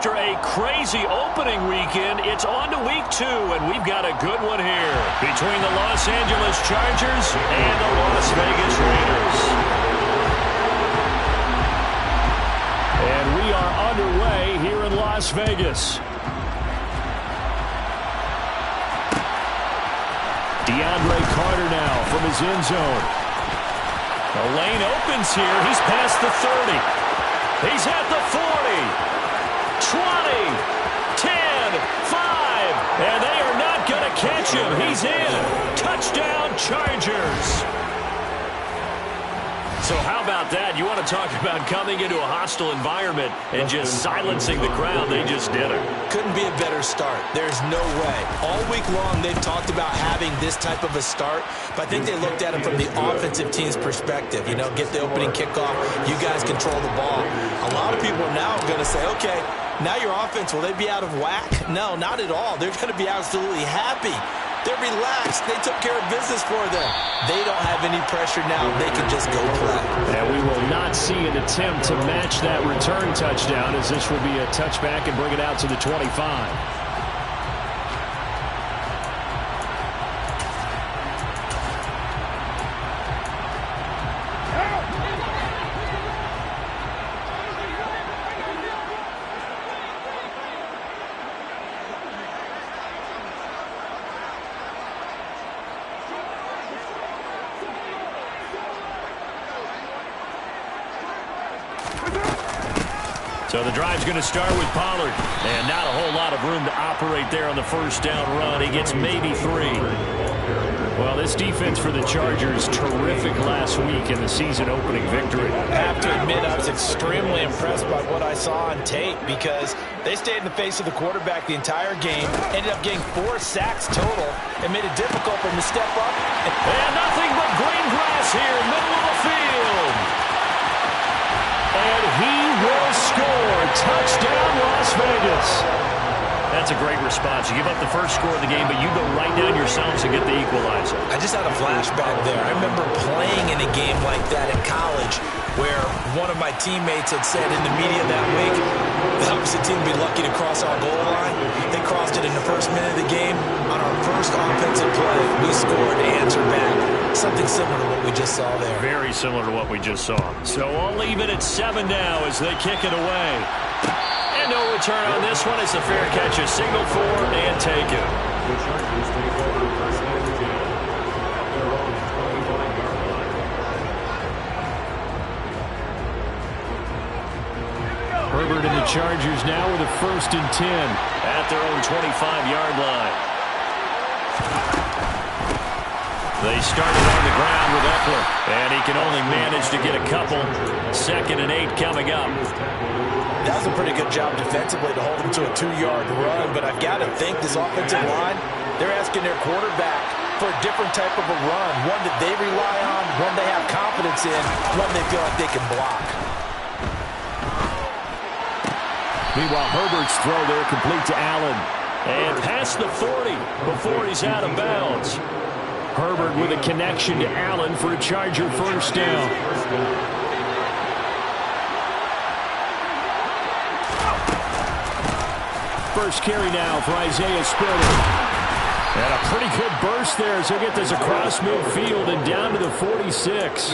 after a crazy opening weekend, it's on to week 2, and we've got a good one here between the Los Angeles Chargers and the Las Vegas Raiders. And we are underway here in Las Vegas. DeAndre Carter now from his end zone. The lane opens here. He's past the 30. He's at the 40. 20. 10. 5. And they are not going to catch him. He's in. Touchdown, Chargers. So how about that? You want to talk about coming into a hostile environment and just silencing the crowd. They just did it. Couldn't be a better start. There's no way. All week long they've talked about having this type of a start, but I think they looked at it from the offensive team's perspective. You know, get the opening kickoff. You guys control the ball. A lot of people are now going to say, okay, now your offense, will they be out of whack? No, not at all. They're going to be absolutely happy. They're relaxed. They took care of business for them. They don't have any pressure now. They can just go play. And we will not see an attempt to match that return touchdown, as this will be a touchback and bring it out to the 25. So the drive's going to start with Pollard. And not a whole lot of room to operate there on the first down run. He gets maybe 3. Well, this defense for the Chargers, terrific last week in the season opening victory. I have to admit I was extremely impressed by what I saw on tape because they stayed in the face of the quarterback the entire game, ended up getting 4 sacks total, and made it difficult for him to step up. And nothing but green grass here, middle of the field. And he will score. Touchdown, Las Vegas. That's a great response. You give up the first score of the game, but you go right down yourselves and get the equalizer. I just had a flashback there. I remember playing in a game like that in college where one of my teammates had said in the media that week, the opposite team would be lucky to cross our goal line. They crossed it in the first minute of the game. On our first offensive play, we scored to answer back. Something similar to what we just saw there. Very similar to what we just saw. So I'll leave it at 7 now as they kick it away. And no return on this one. It's a fair catch, a signal for and take it. Herbert and the Chargers now with a 1st and 10 at their own 25-yard line. They started on the ground with Eckler, and he can only manage to get a couple. 2nd and 8 coming up. That was a pretty good job defensively to hold him to a 2-yard run, but I've got to think this offensive line, they're asking their quarterback for a different type of a run, one that they rely on, one they have confidence in, one they feel like they can block. Meanwhile, Herbert's throw there complete to Allen. And past the 40 before he's out of bounds. Herbert with a connection to Allen for a Charger 1st down. First carry now for Isaiah Spiller. And a pretty good burst there as he'll get this across midfield and down to the 46.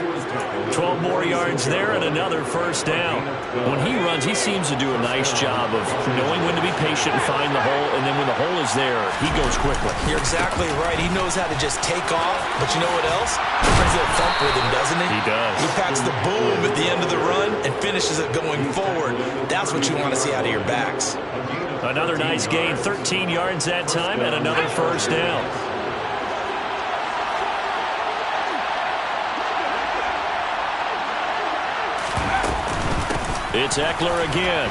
12 more yards there and another 1st down. When he runs, he seems to do a nice job of knowing when to be patient and find the hole, and then when the hole is there, he goes quickly. You're exactly right. He knows how to just take off, but you know what else? He brings a thump with him, doesn't he? He does. He packs the boom at the end of the run and finishes it going forward. That's what you want to see out of your backs. Another nice gain, 13 yards that time, and another 1st down. It's Eckler again.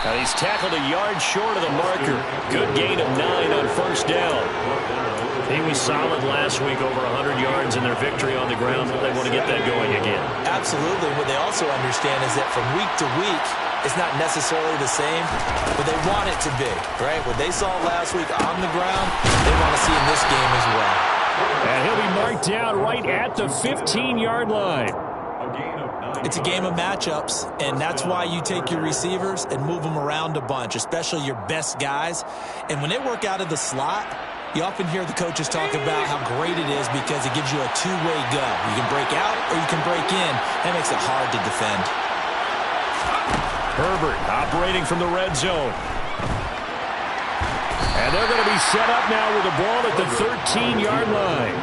And he's tackled a yard short of the marker. Good gain of 9 on 1st down. He was solid last week, over 100 yards in their victory on the ground. They want to get that going again. Absolutely. What they also understand is that from week to week, it's not necessarily the same, but they want it to be, right? What they saw last week on the ground, they want to see in this game as well. And he'll be marked down right at the 15-yard line. It's a game of matchups, and that's why you take your receivers and move them around a bunch, especially your best guys. And when they work out of the slot, you often hear the coaches talk about how great it is because it gives you a two-way go. You can break out or you can break in. That makes it hard to defend. Herbert operating from the red zone. And they're going to be set up now with the ball at the 13-yard line.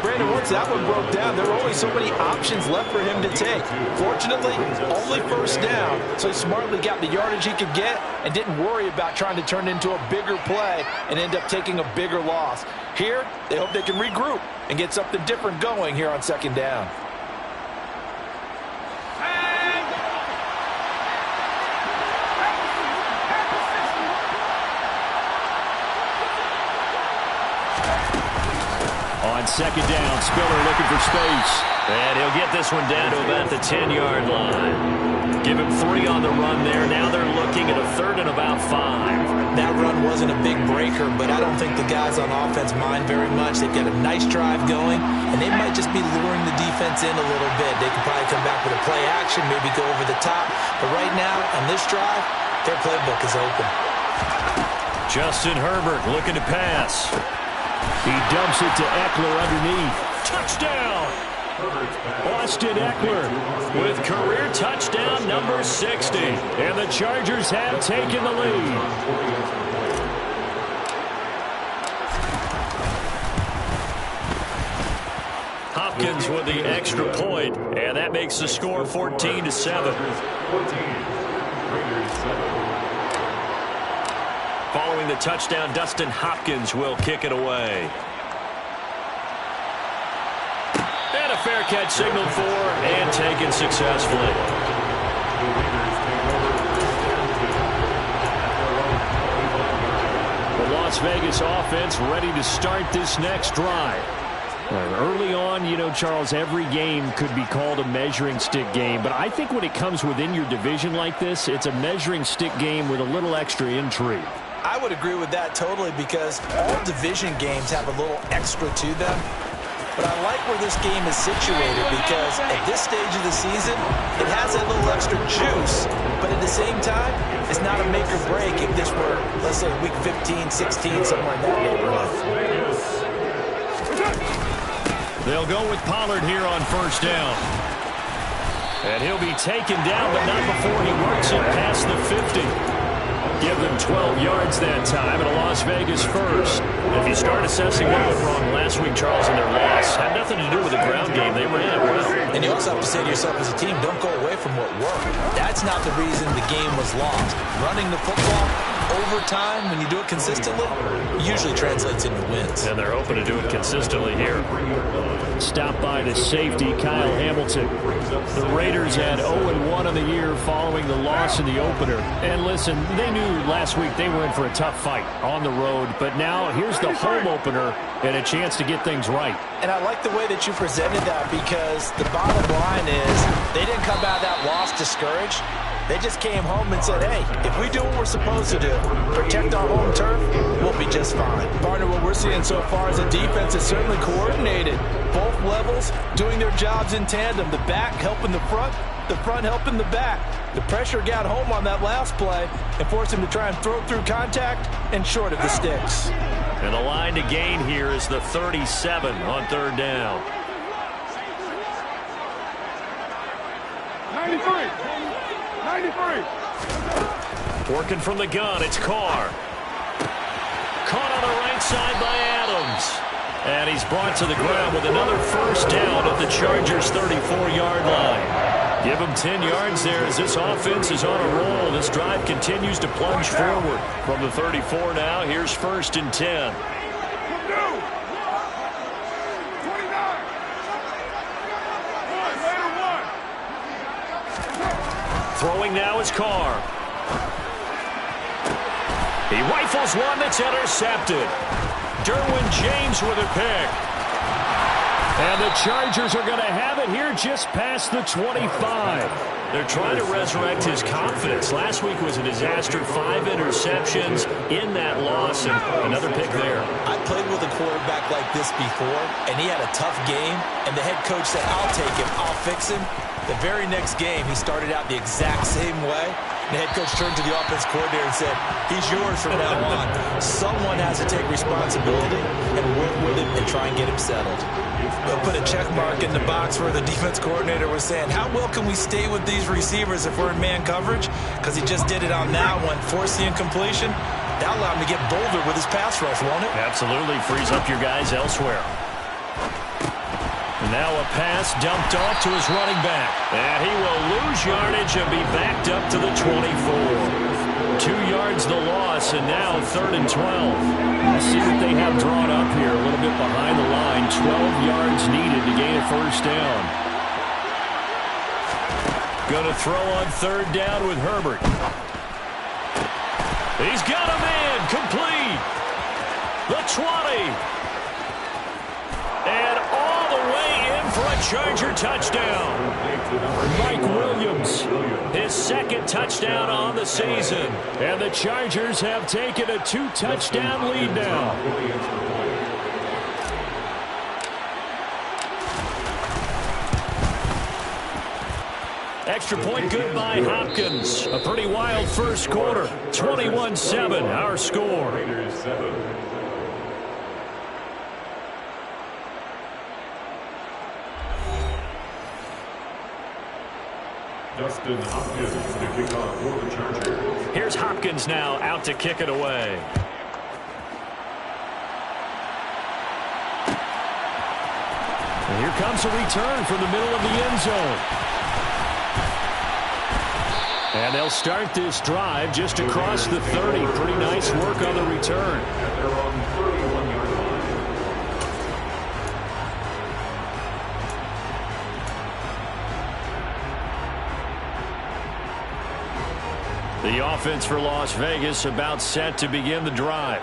Brandon, once that one broke down, there were only so many options left for him to take. Fortunately, only first down, so he smartly got the yardage he could get and didn't worry about trying to turn it into a bigger play and end up taking a bigger loss. Here, they hope they can regroup and get something different going here on second down. On second down, Spiller looking for space. And he'll get this one down to about the 10-yard line. Give him 3 on the run there. Now they're looking at a 3rd and about 5. That run wasn't a big breaker, but I don't think the guys on offense mind very much. They've got a nice drive going, and they might just be luring the defense in a little bit. They could probably come back with a play action, maybe go over the top. But right now, on this drive, their playbook is open. Justin Herbert looking to pass. He dumps it to Eckler underneath. Touchdown! Austin Eckler with career touchdown number 60. And the Chargers have taken the lead. Hopkins with the extra point, and that makes the score 14-7. Following the touchdown, Dustin Hopkins will kick it away. And a fair catch signaled for and taken successfully. The Las Vegas offense ready to start this next drive. Early on, you know, Charles, every game could be called a measuring stick game. But I think when it comes within your division like this, it's a measuring stick game with a little extra intrigue. I would agree with that totally because all division games have a little extra to them. But I like where this game is situated because at this stage of the season, it has a little extra juice. But at the same time, it's not a make or break if this were, let's say, week 15, 16, somewhere in that neighborhood. They'll go with Pollard here on first down. And he'll be taken down, but not before he works it past the 50. Give them 12 yards that time, and a Las Vegas first. If you start assessing what went wrong last week, Charles, in their loss, had nothing to do with the ground game. They ran it well. And you also have to say to yourself as a team, don't go away from what worked. That's not the reason the game was lost. Running the football over time, when you do it consistently, usually translates into wins. And they're hoping to do it consistently here. Stop by to safety, Kyle Hamilton. The Raiders had 0-1 on the year following the loss in the opener. And listen, they knew last week they were in for a tough fight on the road. But now here's the home opener and a chance to get things right. And I like the way that you presented that because the bottom line is they didn't come out of that loss discouraged. They just came home and said, hey, if we do what we're supposed to do, protect our home turf, we'll be just fine. Partner, what we're seeing so far is a defense is certainly coordinated. Both levels doing their jobs in tandem. The back helping the front helping the back. The pressure got home on that last play and forced him to try and throw through contact and short of the sticks. And the line to gain here is the 37 on third down. 93. Working from the gun, it's Carr. Caught on the right side by Adams. And he's brought to the ground with another first down at the Chargers' 34-yard line. Give him 10 yards there as this offense is on a roll. This drive continues to plunge forward. From the 34 now, here's first and 10. Throwing now is Carr. He rifles one that's intercepted. Derwin James with a pick. And the Chargers are going to have it here just past the 25. They're trying to resurrect his confidence. Last week was a disaster. 5 interceptions in that loss, and another pick there. I played with a quarterback like this before, and he had a tough game, and the head coach said, I'll take him, I'll fix him. The very next game, he started out the exact same way. The head coach turned to the offense coordinator and said, he's yours from now on. Someone has to take responsibility and work with him and try and get him settled. We'll put a check mark in the box where the defense coordinator was saying, how well can we stay with these receivers if we're in man coverage? Because he just did it on that one, forced the incompletion. That'll allow him to get bolder with his pass rush, won't it? Absolutely. Frees up your guys elsewhere. Now a pass dumped off to his running back. And he will lose yardage and be backed up to the 24. 2 yards the loss, and now 3rd and 12. Let's see what they have drawn up here. A little bit behind the line. 12 yards needed to gain a first down. Going to throw on 3rd down with Herbert. He's got a man. Complete. The 20. And all the way in for a Charger touchdown. Mike Williams, his 2nd touchdown on the season. And the Chargers have taken a 2-touchdown lead now. Extra point good by Hopkins. A pretty wild first quarter. 21-7, our score. Justin Hopkins to kick off for the Chargers. Here's Hopkins now out to kick it away. And here comes a return from the middle of the end zone. And they'll start this drive just across the 30. Pretty nice work on the return. They're on 31-yard line. The offense for Las Vegas about set to begin the drive.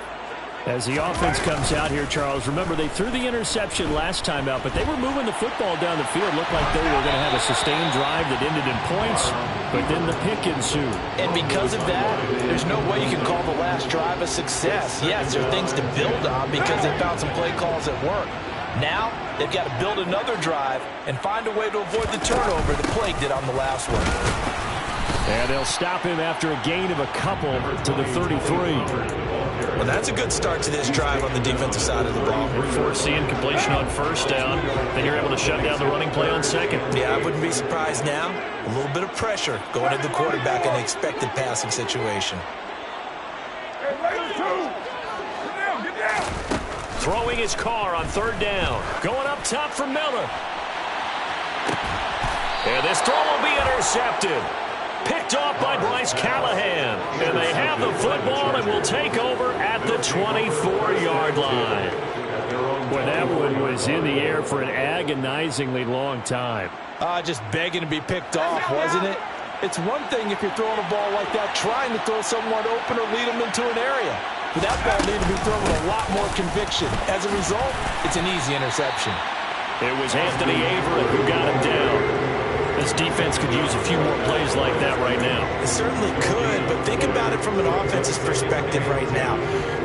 As the offense comes out here, Charles, remember they threw the interception last time out, but they were moving the football down the field. Looked like they were going to have a sustained drive that ended in points, but then the pick ensued. And because of that, there's no way you can call the last drive a success. Yes, there are things to build on because they found some play calls that work. Now, they've got to build another drive and find a way to avoid the turnover that plagued it on the last one. And they'll stop him after a gain of a couple to the 33. Well, that's a good start to this drive on the defensive side of the ball. Foreseeing completion on 1st down. Then you're able to shut down the running play on 2nd. Yeah, I wouldn't be surprised now. A little bit of pressure going to the quarterback in the expected passing situation. Throwing his car on 3rd down. Going up top for Miller. And this throw will be intercepted. Picked off by Bryce Callahan. And they have the football and will take over at the 24-yard line. Boy, that one was in the air for an agonizingly long time. Just begging to be picked off, wasn't it? It's one thing if you're throwing a ball like that, trying to throw someone open or lead them into an area. But that ball needed to be thrown with a lot more conviction. As a result, it's an easy interception. It was Anthony Averett who got him down. This defense could use a few more plays like that right now. It certainly could, but think about it from an offense's perspective right now.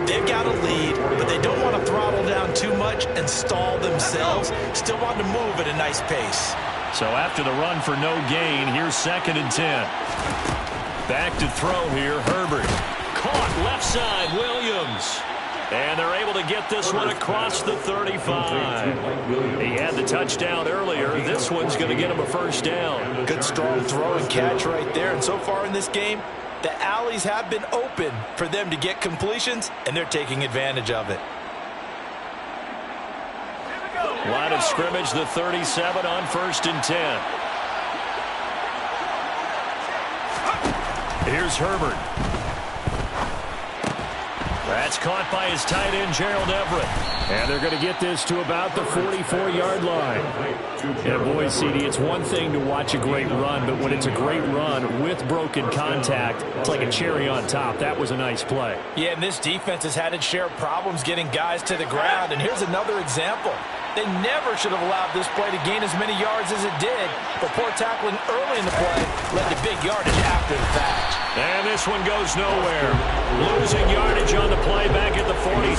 They've got a lead, but they don't want to throttle down too much and stall themselves. Still want to move at a nice pace. So after the run for no gain, here's 2nd and 10. Back to throw here, Herbert. Caught left side, Williams. And they're able to get this one across the 35. He had the touchdown earlier. This one's going to get him a first down. Good strong throw and catch right there. And so far in this game, the alleys have been open for them to get completions, and they're taking advantage of it. Line of scrimmage, the 37 on 1st and 10. Here's Herbert. That's caught by his tight end, Gerald Everett. And they're going to get this to about the 44-yard line. And boy, CD, it's one thing to watch a great run, but when it's a great run with broken contact, it's like a cherry on top. That was a nice play. Yeah, and this defense has had its share of problems getting guys to the ground. And here's another example. They never should have allowed this play to gain as many yards as it did, but poor tackling early in the play led to big yardage after the fact. And this one goes nowhere. Losing yardage on the play back at the 46.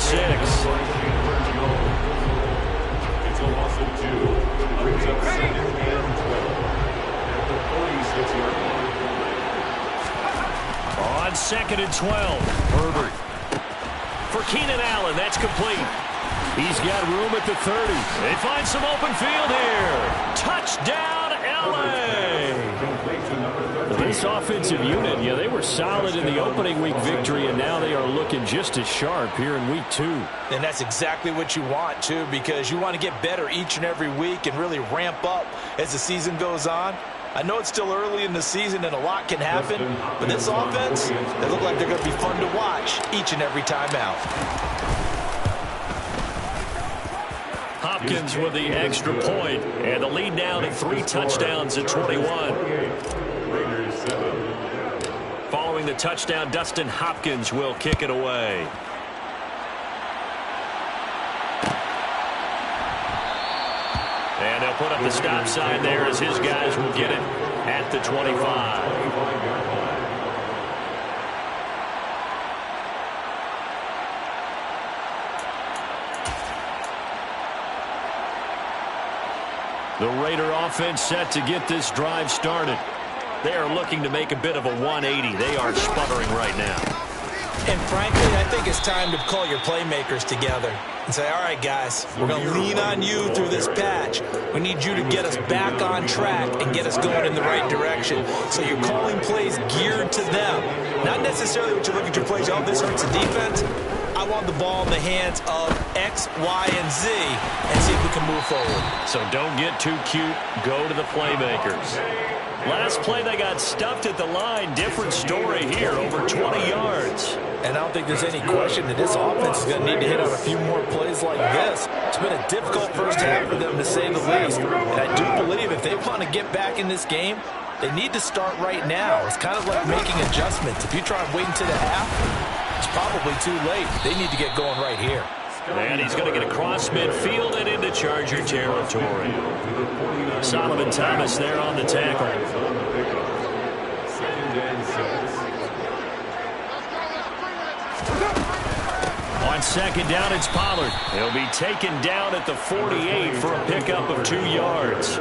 It's a loss of 2. Brings up 2nd and 12 at the 46-yard line. On 2nd and 12, Herbert. For Keenan Allen, that's complete. He's got room at the 30. They find some open field here. Touchdown, LA! This offensive unit, they were solid in the opening week victory, and now they are looking just as sharp here in week 2. And that's exactly what you want, too, because you want to get better each and every week and really ramp up as the season goes on. I know it's still early in the season and a lot can happen, but this offense, they look like they're going to be fun to watch each and every time out. Hopkins with the extra point, and the lead now to 3 touchdowns at 21. Following the touchdown, Dustin Hopkins will kick it away. And they'll put up the stop sign there as his guys will get it at the 25. The Raider offense set to get this drive started. They are looking to make a bit of a 180. They are sputtering right now. And frankly, I think it's time to call your playmakers together and say, all right, guys, we're going to lean on you through this patch. We need you to get us back on track and get us going in the right direction. So you're calling plays geared to them. Not necessarily what you look at your plays, oh, this hurts the defense. I want the ball in the hands of X, Y, and Z and see if we can move forward. So don't get too cute. Go to the playmakers. Last play, they got stuffed at the line. Different story here, over 20 yards. And I don't think there's any question that this offense is going to need to hit on a few more plays like this. It's been a difficult first half for them, to say the least. And I do believe if they want to get back in this game, they need to start right now. It's kind of like making adjustments. If you try and wait until the half, it's probably too late. They need to get going right here. And he's going to get across midfield and into Charger territory. Solomon Thomas there on the tackle. On 2nd down, it's Pollard. He'll be taken down at the 48 for a pickup of 2 yards.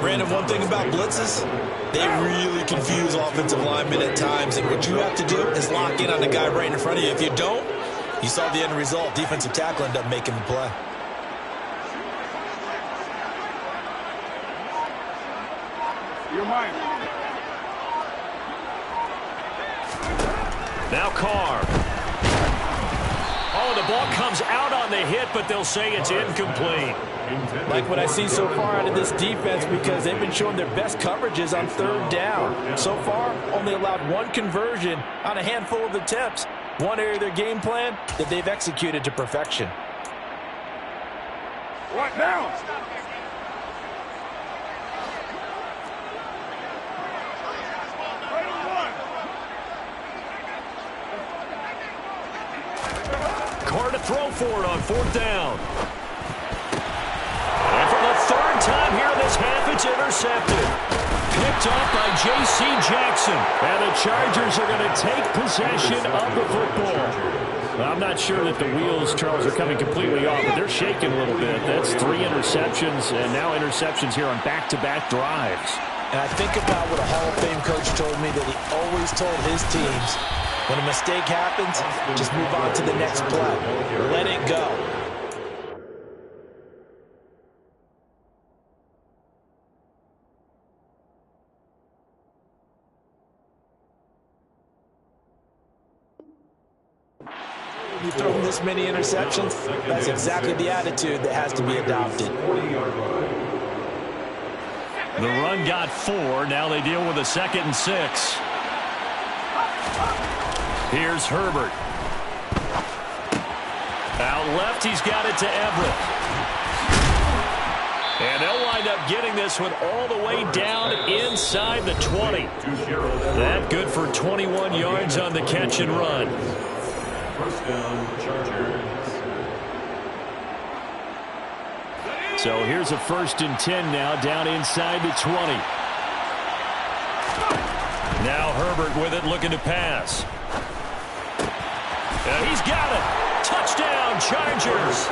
Brandon, one thing about blitzes, they really confuse offensive linemen at times, and what you have to do is lock in on the guy right in front of you. If you don't, you saw the end result. Defensive tackle ended up making the play. Your mind. Now Carr. Oh, the ball comes out on the hit, but they'll say it's incomplete. Like what I see so far out of this defense, because they've been showing their best coverages on 3rd down. So far, only allowed 1 conversion on a handful of attempts. One area of their game plan that they've executed to perfection. What now? Carr to throw for it on 4th down. And for the 3rd time here this half, it's intercepted. Picked off by J.C. Jackson. And the Chargers are going to take possession of the football. I'm not sure that the wheels, Charles, are coming completely off, but they're shaking a little bit. That's 3 interceptions, and now interceptions here on back-to-back drives. And I think about what a Hall of Fame coach told me that he always told his teams, when a mistake happens, just move on to the next play. Let it go. You throw this many interceptions, that's exactly the attitude that has to be adopted. The run got 4. Now they deal with a 2nd and 6. Here's Herbert. Out left, he's got it to Everett. And they'll wind up getting this one all the way down inside the 20. That good for 21 yards on the catch and run. First down, Chargers. So here's a 1st and 10 now, down inside the 20. Now Herbert with it, looking to pass. And he's got it. Touchdown, Chargers.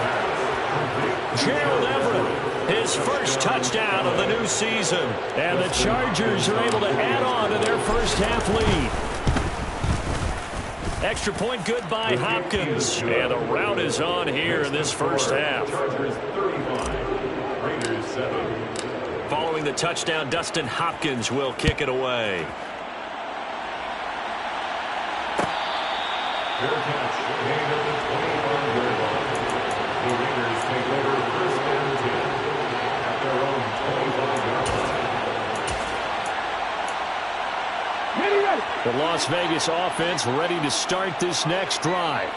Gerald Everett, his first touchdown of the new season. And the Chargers are able to add on to their first half lead. Extra point good by Hopkins. And the rout is on here in this first half. Following the touchdown, Dustin Hopkins will kick it away. Fair catch made at the 21-yard line. The Raiders take over 1st and 10 at their own 25-yard line. The Las Vegas offense ready to start this next drive.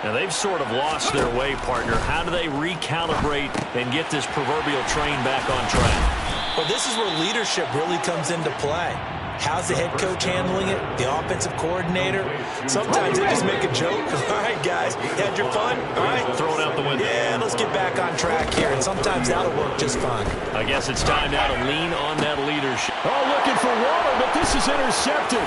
Now they've sort of lost their way, partner. How do they recalibrate and get this proverbial train back on track? Well, this is where leadership really comes into play. How's the head coach handling it? The offensive coordinator? Sometimes they just make a joke. All right, guys, you had your fun? All right. Throw it out the window. Yeah, let's get back on track here. And sometimes that'll work just fine. I guess it's time now to lean on that leadership. Oh, looking for Waller, but this is intercepted.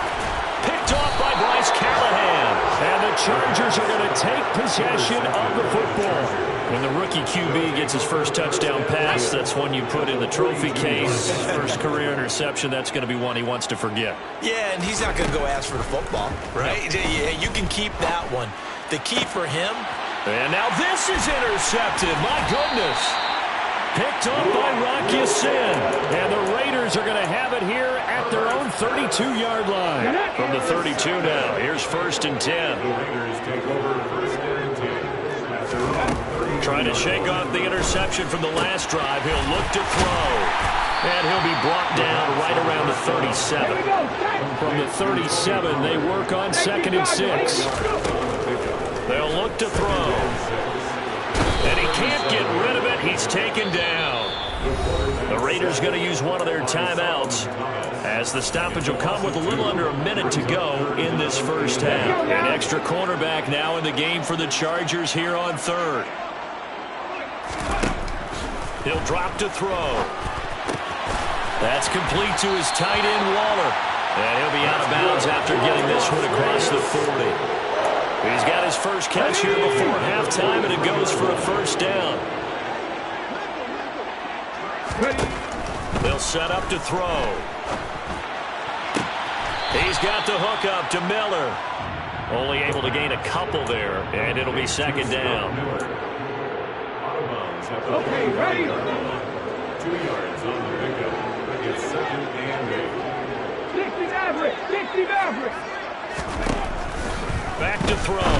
Picked off by Bryce Callahan. And the Chargers are going to take possession of the football. When the rookie QB gets his first touchdown pass, that's one you put in the trophy case. First career interception, that's going to be one he wants to forget. Yeah, and he's not going to go ask for the football, right? No. Yeah, you can keep that one. The key for him. And now this is intercepted. My goodness. Picked up by Rocky Sin. And the Raiders are going to have it here at their own 32-yard line. From the 32 now, here's 1st and 10. The Raiders take over 1st and 10. Trying to shake off the interception from the last drive. He'll look to throw. And he'll be brought down right around the 37. From the 37, they work on 2nd and 6. They'll look to throw. And he can't get rid of it. He's taken down. The Raiders going to use one of their timeouts, as the stoppage will come with a little under a minute to go in this first half. An extra cornerback now in the game for the Chargers here on 3rd. He'll drop to throw. That's complete to his tight end, Waller. And he'll be out of bounds after getting this one across the 40. He's got his first catch here before halftime, and it goes for a 1st down. They'll set up to throw. He's got the hook up to Miller. Only able to gain a couple there, and it'll be 2nd down. Okay, ready? 2 yards on the pickup. It's 2nd and 8. 60 average! 60 average! Back to throw.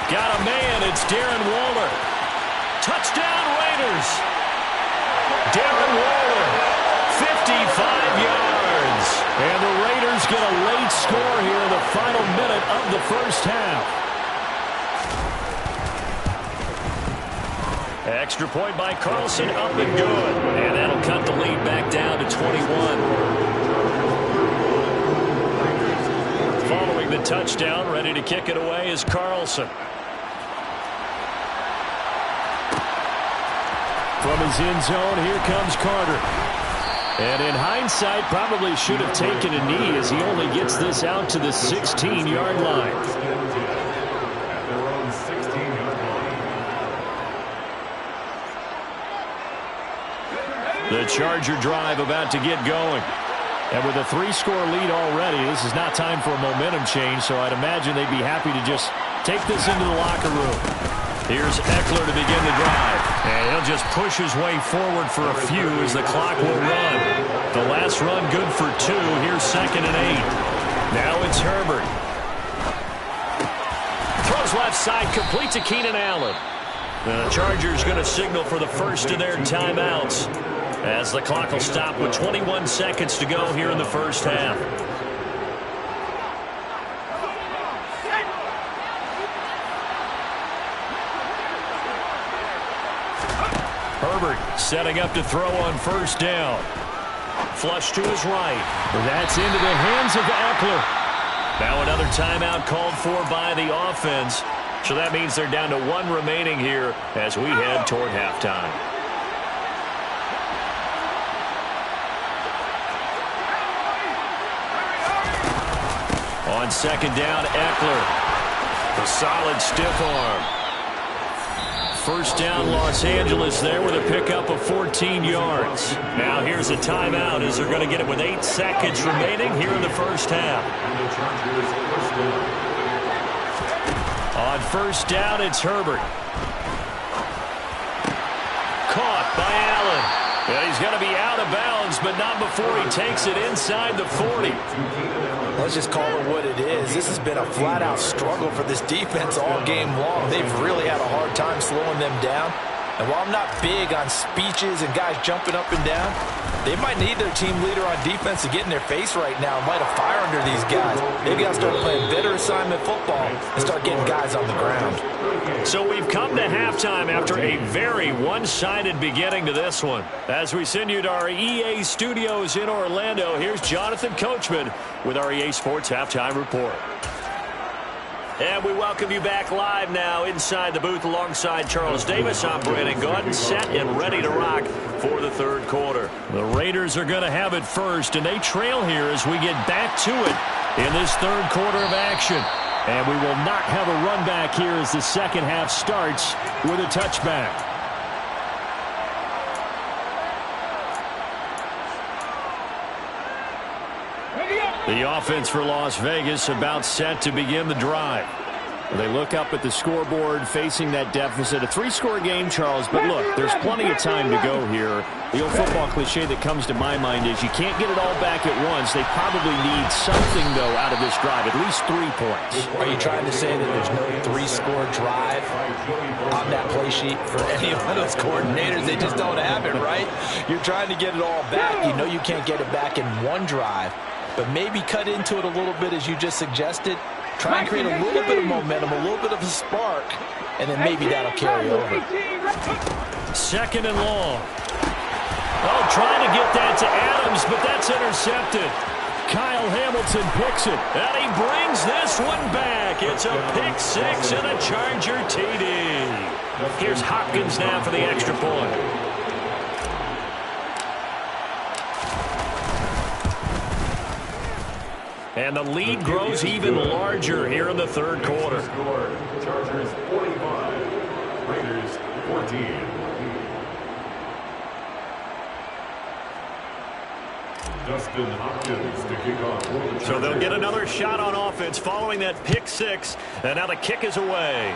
Got a man. It's Darren Waller. Touchdown, Raiders. Darren Waller, 55 yards. And the Raiders get a late score here in the final minute of the first half. Extra point by Carlson, up and good. And that'll cut the lead back down to 21. Following the touchdown, ready to kick it away is Carlson. From his end zone, here comes Carter. And in hindsight, probably should have taken a knee as he only gets this out to the 16-yard line. At their own 16-yard line. The Charger drive about to get going. And with a 3-score lead already, this is not time for a momentum change, so I'd imagine they'd be happy to just take this into the locker room. Here's Eckler to begin the drive. And he'll just push his way forward for a few as the clock will run. The last run good for 2. Here's 2nd and 8. Now it's Herbert. Throws left side, complete to Keenan Allen. The Chargers going to signal for the first of their timeouts, as the clock will stop with 21 seconds to go here in the first half. Herbert setting up to throw on 1st down. Flush to his right. That's into the hands of Eckler. Now another timeout called for by the offense. So that means they're down to 1 remaining here as we head toward halftime. On second down, Eckler. The solid stiff arm. First down, Los Angeles there with a pickup of 14 yards. Now here's a timeout as they're going to get it with 8 seconds remaining here in the first half. On first down, it's Herbert. Caught by Allen. And he's going to be out of bounds, but not before he takes it inside the 40. Let's just call it what it is. This has been a flat-out struggle for this defense all game long. They've really had a hard time slowing them down. And while I'm not big on speeches and guys jumping up and down, they might need their team leader on defense to get in their face right now and light a fire under these guys. They've got to start playing better assignment football and start getting guys on the ground. So we've come to halftime after a very one-sided beginning to this one. As we send you to our EA studios in Orlando, here's Jonathan Coachman with our EA Sports Halftime Report. And we welcome you back live now inside the booth alongside Charles Davis. I'm Brandon Gaudin, set and ready to rock for the third quarter. The Raiders are going to have it first, and they trail here as we get back to it in this third quarter of action. And we will not have a run back here as the second half starts with a touchback. The offense for Las Vegas about set to begin the drive. They look up at the scoreboard facing that deficit. A 3-score game, Charles, but look, there's plenty of time to go here. The old football cliche that comes to my mind is you can't get it all back at once. They probably need something, though, out of this drive, at least 3 points. Are you trying to say that there's no 3-score drive on that play sheet for any of those coordinators? They just don't have it, right? You're trying to get it all back. You know you can't get it back in one drive, but maybe cut into it a little bit as you just suggested. Try and create a little bit of momentum, a little bit of a spark, and then maybe that'll carry over. Second and long. Oh, trying to get that to Adams, but that's intercepted. Kyle Hamilton picks it, and he brings this one back. It's a pick 6 and a Charger TD. Here's Hopkins now for the extra point. And the lead grows even larger here in the third quarter. Chargers 45, Raiders 14. Dustin Hopkins to kick off. So they'll get another shot on offense following that pick 6. And now the kick is away.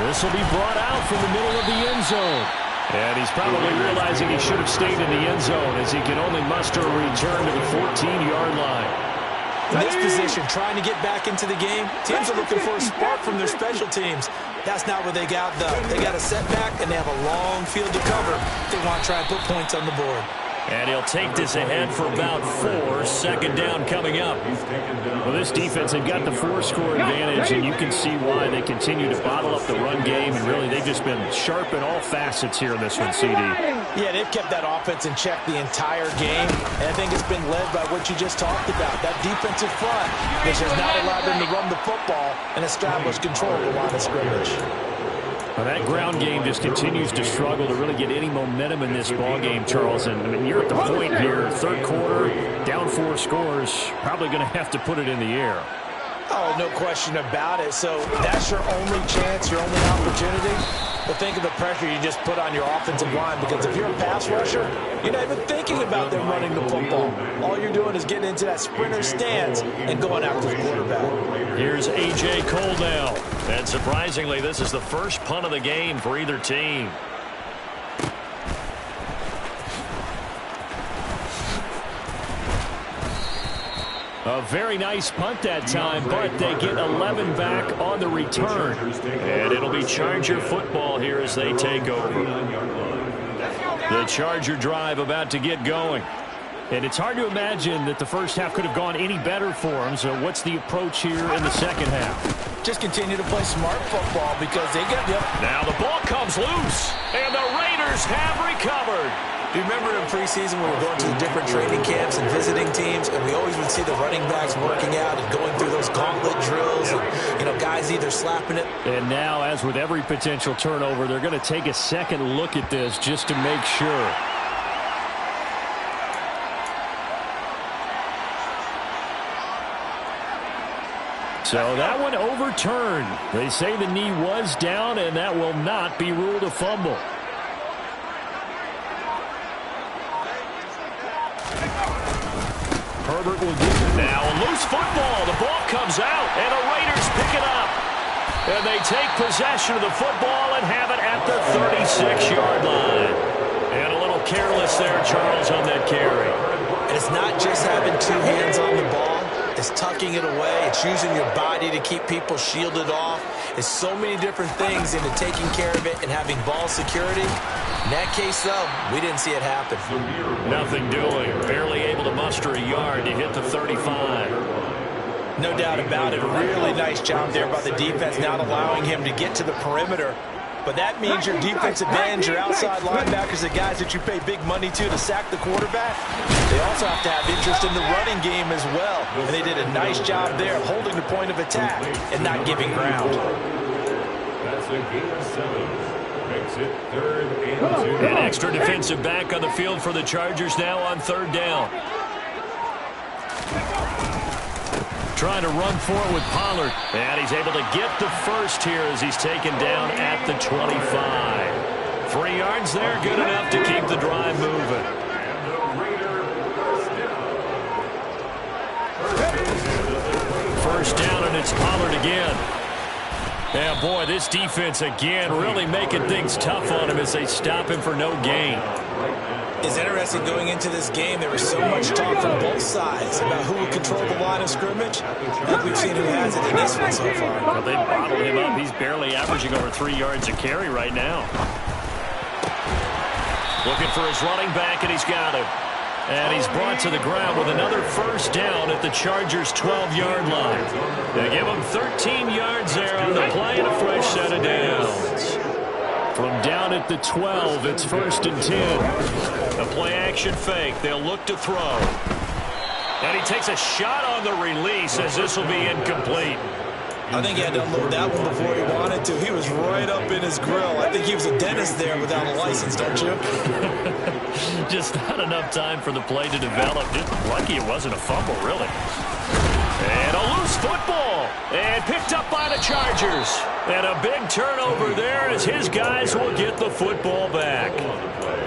This will be brought out from the middle of the end zone. And he's probably realizing he should have stayed in the end zone as he can only muster a return to the 14-yard line. In this position, trying to get back into the game, teams are looking for a spark from their special teams. That's not what they got, though. They got a setback, and they have a long field to cover. They want to try and put points on the board. And he'll take this ahead for about 4. Second down coming up. Well, this defense, they've got the 4-score advantage, and you can see why they continue to bottle up the run game. And really, they've just been sharp in all facets here in this one, CD. Yeah, they've kept that offense in check the entire game. And I think it's been led by what you just talked about, that defensive front, which has not allowed them to run the football and establish control of the line of scrimmage. Well, that ground game just continues to struggle to really get any momentum in this ball game, Charles. And I mean, you're at the point here, third quarter, down 4 scores, probably going to have to put it in the air. Oh, no question about it. So that's your only chance, your only opportunity. But think of the pressure you just put on your offensive line, because if you're a pass rusher, you're not even thinking about them running the football. All you're doing is getting into that sprinter stance and going after the quarterback. Here's A.J. Cole now. And surprisingly, this is the first punt of the game for either team. A very nice punt that time, but they get 11 back on the return. And it'll be Charger football here as they take over. The Charger drive about to get going. And it's hard to imagine that the first half could have gone any better for them. So what's the approach here in the second half? Just continue to play smart football because they get you. Now the ball comes loose, and the Raiders have recovered. Do you remember in preseason when we were going to the different training camps and visiting teams, and we always would see the running backs working out and going through those gauntlet drills, and, you know, guys either slapping it. And now, as with every potential turnover, they're going to take a second look at this just to make sure. So that one overturned. They say the knee was down, and that will not be ruled a fumble. Herbert will get it. Now a loose football. The ball comes out, and the Raiders pick it up. And they take possession of the football and have it at the 36-yard line. And a little careless there, Charles, on that carry. And it's not just having two hands on the ball. It's tucking it away. It's using your body to keep people shielded off. It's so many different things into taking care of it and having ball security. In that case, though, we didn't see it happen. Nothing doing. Barely able to muster a yard to hit the 35. No doubt about it. A really nice job there by the defense, not allowing him to get to the perimeter. But that means your defensive ends, your outside linebackers, the guys that you pay big money to sack the quarterback, they also have to have interest in the running game as well. And they did a nice job there of holding the point of attack and not giving ground. That's a gain of 7. Makes it 3rd and 2. An extra defensive back on the field for the Chargers now on 3rd down. Trying to run for it with Pollard. And he's able to get the first here as he's taken down at the 25. 3 yards there, good enough to keep the drive moving. And the Raider First down, and it's Pollard again. Yeah, boy, this defense again really making things tough on him as they stop him for no gain. It's interesting going into this game. There was so much talk from both sides about who would control the line of scrimmage. I think we've seen who has it in this one so far. Well, they bottled him up. He's barely averaging over 3 yards a carry right now. Looking for his running back, and he's got him. And he's brought to the ground with another first down at the Chargers' 12-yard line. They give him 13 yards there on the play and a fresh set of downs. From down at the 12, it's 1st and 10. A play-action fake. They'll look to throw. And he takes a shot on the release as this will be incomplete. I think he had to unload that one before he wanted to. He was right up in his grill. I think he was a dentist there without a license, don't you? Just not enough time for the play to develop. Just lucky it wasn't a fumble, really. And a loose football. And picked up by the Chargers. And a big turnover there as his guys will get the football back.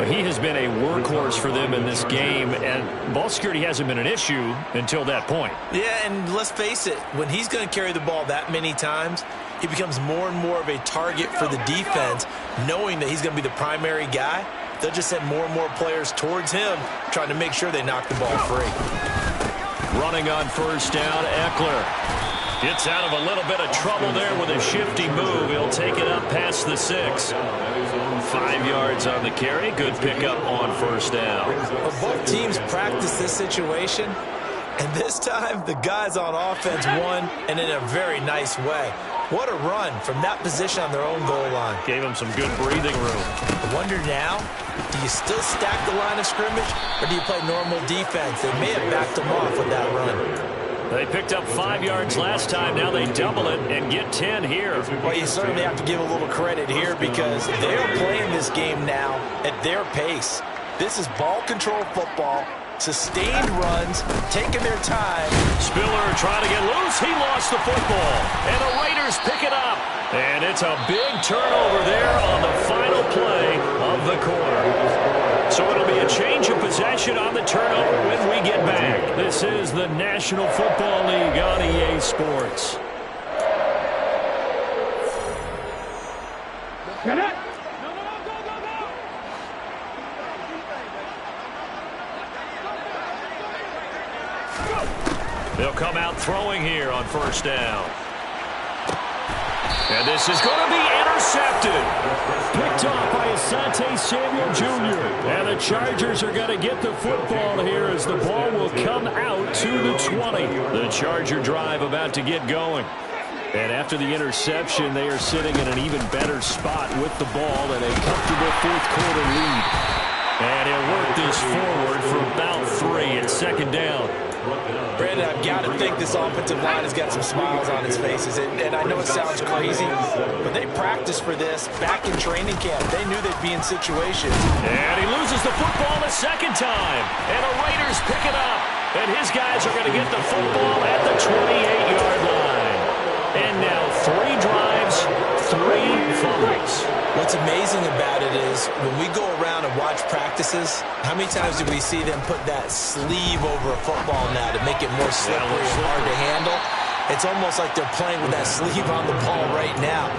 He has been a workhorse for them in this game, and ball security hasn't been an issue until that point. Yeah, and let's face it, when he's going to carry the ball that many times, he becomes more and more of a target for the defense, knowing that he's going to be the primary guy. They'll just send more and more players towards him, trying to make sure they knock the ball free. Running on first down, Eckler. Gets out of a little bit of trouble there with a shifty move. He'll take it up past the 6. 5 yards on the carry. Good pickup on first down. Well, both teams practice this situation, and this time the guys on offense won, and in a very nice way. What a run from that position on their own goal line. Gave him some good breathing room. I wonder now, do you still stack the line of scrimmage, or do you play normal defense? They may have backed them off with that run. They picked up 5 yards last time. Now they double it and get 10 here. Well, you certainly have to give a little credit here because they're playing this game now at their pace. This is ball control football, sustained runs, taking their time. Spiller trying to get loose. He lost the football. And the Raiders pick it up. And it's a big turnover there on the final play of the quarter. So it'll be a change of possession on the turnover when we get back. This is the National Football League on EA Sports. They'll come out throwing here on first down. And this is going to be intercepted. Picked off by Asante Samuel Jr. And the Chargers are going to get the football here as the ball will come out to the 20. The Charger drive about to get going. And after the interception, they are sitting in an even better spot with the ball and a comfortable fourth quarter lead. And he'll work this forward for about 3 at second down. Brandon, I've got to think this offensive line has got some smiles on its faces. And I know it sounds crazy, but they practiced for this back in training camp. They knew they'd be in situations. And he loses the football a second time. And the Raiders pick it up. And his guys are going to get the football at the 28-yard line. And now 3 drives, 3 fumbles. What's amazing about it is when we go around and watch practices, how many times do we see them put that sleeve over a football now to make it more slippery and hard to handle? It's almost like they're playing with that sleeve on the ball right now.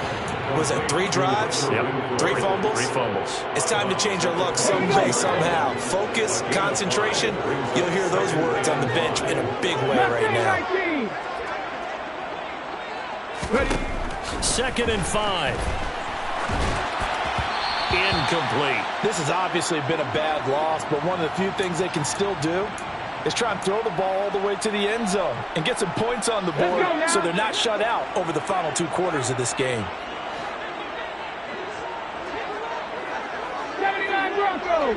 Was it 3 drives? Yep. 3 fumbles? 3 fumbles. It's time to change our luck some way, somehow. Focus, concentration. You'll hear those words on the bench in a big way right now. 2nd and 5. Incomplete. This has obviously been a bad loss, but one of the few things they can still do is try and throw the ball all the way to the end zone and get some points on the board so they're not shut out over the final 2 quarters of this game. 79 Broncos.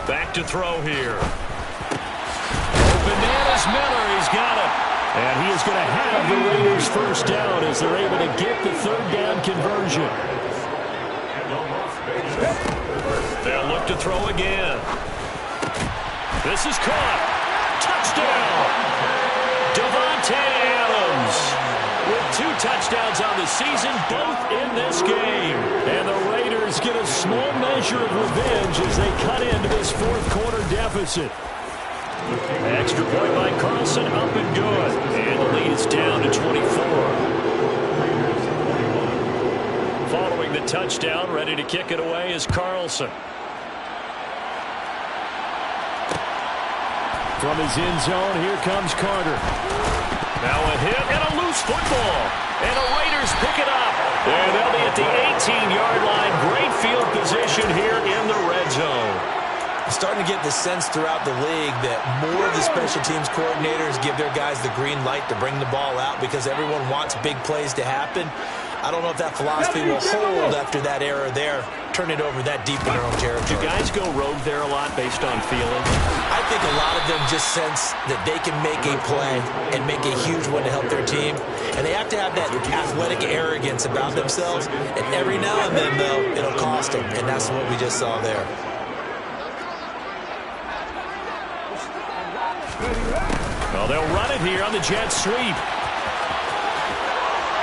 Back to throw here. Bananas Miller, he's got it. And he is going to have the Raiders first down as they're able to get the 3rd down conversion. They'll look to throw again. This is caught. Touchdown. Davante Adams with 2 touchdowns on the season, both in this game. And the Raiders get a small measure of revenge as they cut into this 4th quarter deficit. Extra point by Carlson, up and good. And the lead is down to 24. Following the touchdown, ready to kick it away is Carlson. From his end zone, here comes Carter. Now a hit and a loose football. And the Raiders pick it up. And they'll be at the 18-yard line. Great field position here in the red zone. Starting to get the sense throughout the league that more of the special teams coordinators give their guys the green light to bring the ball out because everyone wants big plays to happen. I don't know if that philosophy will hold after that error there. Turn it over that deep in their own territory. Do guys go rogue there a lot based on feeling? I think a lot of them just sense that they can make a play and make a huge one to help their team. And they have to have that athletic arrogance about themselves. And every now and then, though, it'll cost them. And that's what we just saw there. Well, they'll run it here on the jet sweep.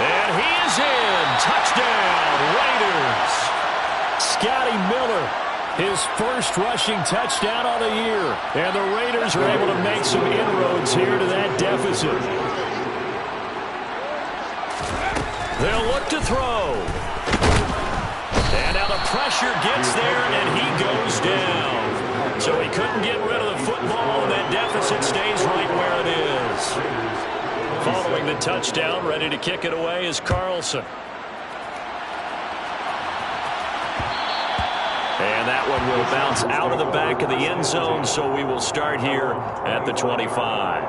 And he is in. Touchdown, Raiders. Scotty Miller, his first rushing touchdown of the year. And the Raiders are able to make some inroads here to that deficit. They'll look to throw. And now the pressure gets there, and he goes down. So he couldn't get rid of the football, and that deficit stays right where it is. Following the touchdown, ready to kick it away is Carlson. And that one will bounce out of the back of the end zone, so we will start here at the 25.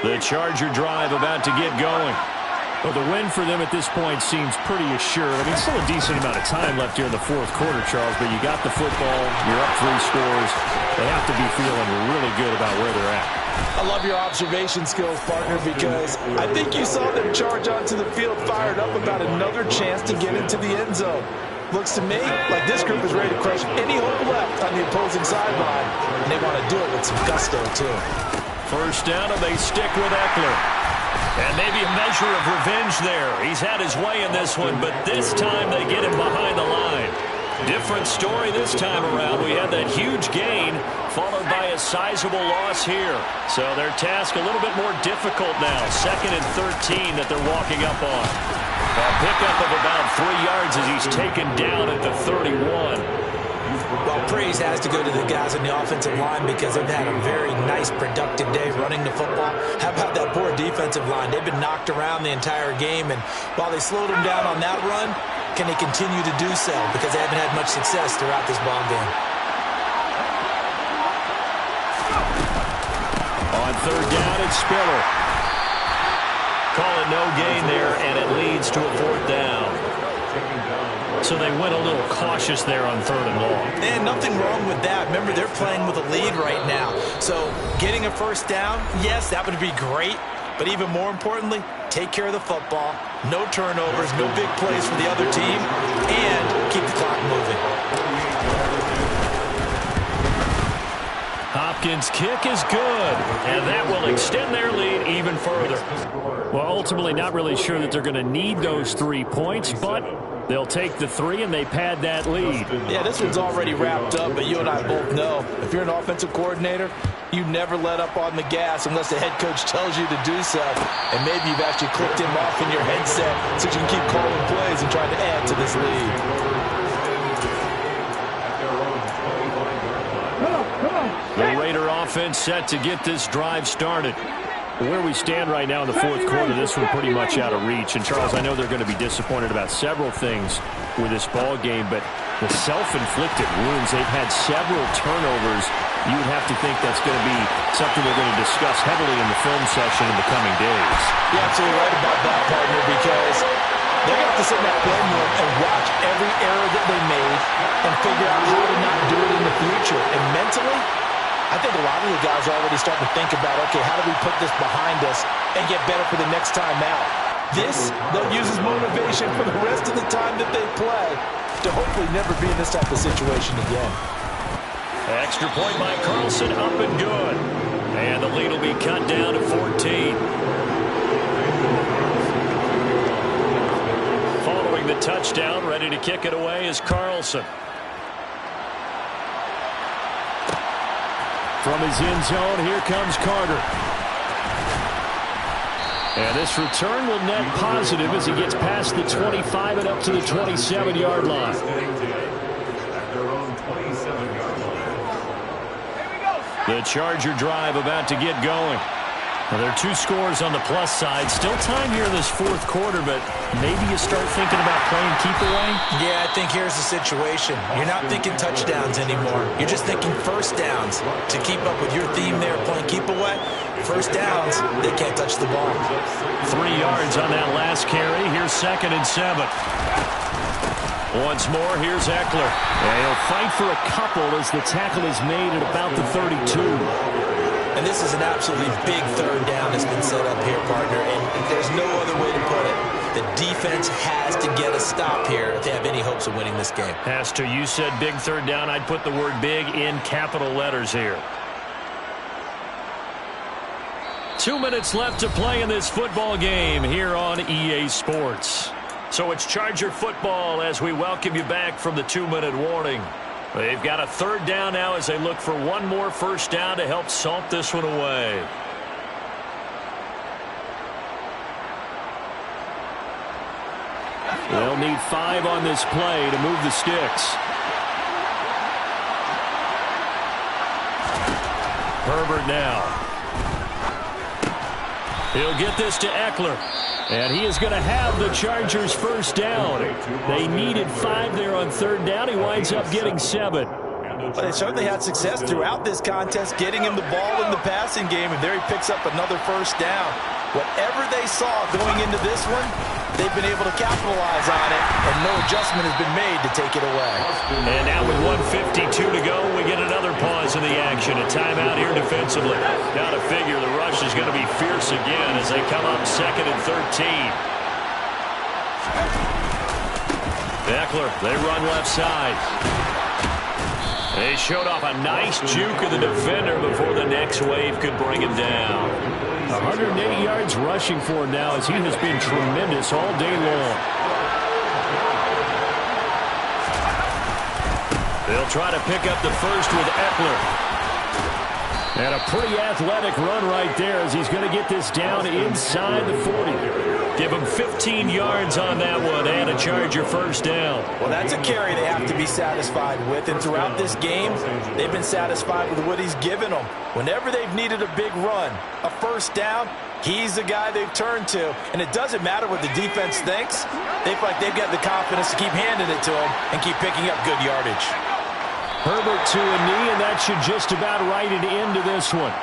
The Charger drive about to get going. Well, the win for them at this point seems pretty assured. I mean, still a decent amount of time left here in the 4th quarter, Charles, but you got the football, you're up 3 scores. They have to be feeling really good about where they're at. I love your observation skills, partner, because I think you saw them charge onto the field fired up about another chance to get into the end zone. Looks to me like this group is ready to crush any hope left on the opposing sideline, and they want to do it with some gusto, too. First down, and they stick with Eckler. And maybe a measure of revenge there. He's had his way in this one, but this time they get him behind the line. Different story this time around. We had that huge gain followed by a sizable loss here. So their task a little bit more difficult now. 2nd and 13 that they're walking up on. A pickup of about 3 yards as he's taken down at the 31. Well, praise has to go to the guys on the offensive line because they've had a very nice, productive day running the football. How about that poor defensive line? They've been knocked around the entire game, and while they slowed them down on that run, can they continue to do so? Because they haven't had much success throughout this ball game. On 3rd down, it's Spiller. Call it no gain there, and it leads to a 4th down. So they went a little cautious there on 3rd and long. And nothing wrong with that. Remember, they're playing with a lead right now. So getting a 1st down, yes, that would be great. But even more importantly, take care of the football. No turnovers, no big plays for the other team, and keep the clock moving. Hopkins' kick is good, and that will extend their lead even further. Well, ultimately, not really sure that they're going to need those 3 points, but they'll take the 3 and they pad that lead. Yeah, this one's already wrapped up, but you and I both know if you're an offensive coordinator, you never let up on the gas unless the head coach tells you to do so. And maybe you've actually clicked him off in your headset so you can keep calling plays and trying to add to this lead. The Raider offense set to get this drive started. Where we stand right now in the 4th quarter, this one pretty much out of reach. And, Charles, I know they're going to be disappointed about several things with this ball game, but the self-inflicted wounds, they've had several turnovers. You would have to think that's going to be something they're going to discuss heavily in the film session in the coming days. You're absolutely right about that, partner, because they're going to have to sit in that film room and watch every error that they made and figure out how to not do it in the future. And mentally, I think a lot of the guys are already starting to think about, okay, how do we put this behind us and get better for the next time out? This, they'll use as motivation for the rest of the time that they play to hopefully never be in this type of situation again. Extra point by Carlson, up and good. And the lead will be cut down to 14. Following the touchdown, ready to kick it away is Carlson. From his end zone, here comes Carter. And this return will net positive as he gets past the 25 and up to the 27-yard line. The Charger drive about to get going. Well, there are 2 scores on the plus side. Still time here in this 4th quarter, but maybe you start thinking about playing keep away? Yeah, I think here's the situation. You're not thinking touchdowns anymore. You're just thinking 1st downs. To keep up with your theme there, playing keep away, 1st downs, they can't touch the ball. 3 yards on that last carry. Here's 2nd and 7. Once more, here's Eckler. And he'll fight for a couple as the tackle is made at about the 32. And this is an absolutely big 3rd down that's been set up here, partner, and there's no other way to put it. The defense has to get a stop here if they have any hopes of winning this game. Pastor, you said big 3rd down. I'd put the word big in capital letters here. 2 minutes left to play in this football game here on EA Sports. So it's Charger football as we welcome you back from the 2-minute warning. They've got a 3rd down now as they look for one more 1st down to help salt this one away. They'll need 5 on this play to move the sticks. Herbert now. He'll get this to Eckler. And he is going to have the Chargers 1st down. They needed 5 there on 3rd down. He winds up getting 7. But they certainly had success throughout this contest, getting him the ball in the passing game, and there he picks up another 1st down. Whatever they saw going into this one, they've been able to capitalize on it, and no adjustment has been made to take it away. And now with 1:52 to go, we get another pause in the action. A timeout here defensively. Now to figure the rush is going to be fierce again as they come up 2nd and 13. Eckler, they run left side. They showed off a nice juke of the defender before the next wave could bring him down. 180 yards rushing for him now as he has been tremendous all day long. They'll try to pick up the 1st with Eckler. And a pretty athletic run right there as he's going to get this down inside the 40. Give him 15 yards on that one and a Charger 1st down. Well, that's a carry they have to be satisfied with. And throughout this game, they've been satisfied with what he's given them. Whenever they've needed a big run, a 1st down, he's the guy they've turned to. And it doesn't matter what the defense thinks. They feel like they've got the confidence to keep handing it to him and keep picking up good yardage. Herbert to a knee, and that should just about write it into this one.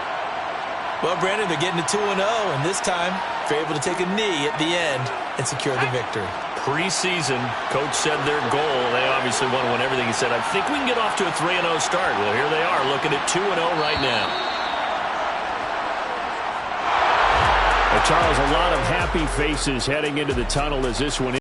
Well, Brandon, they're getting to 2-0, and this time were able to take a knee at the end and secure the victory. Preseason, coach said their goal, they obviously want to win everything. He said, I think we can get off to a 3-0 start. Well, here they are looking at 2-0 right now. Well, Charles, a lot of happy faces heading into the tunnel as this one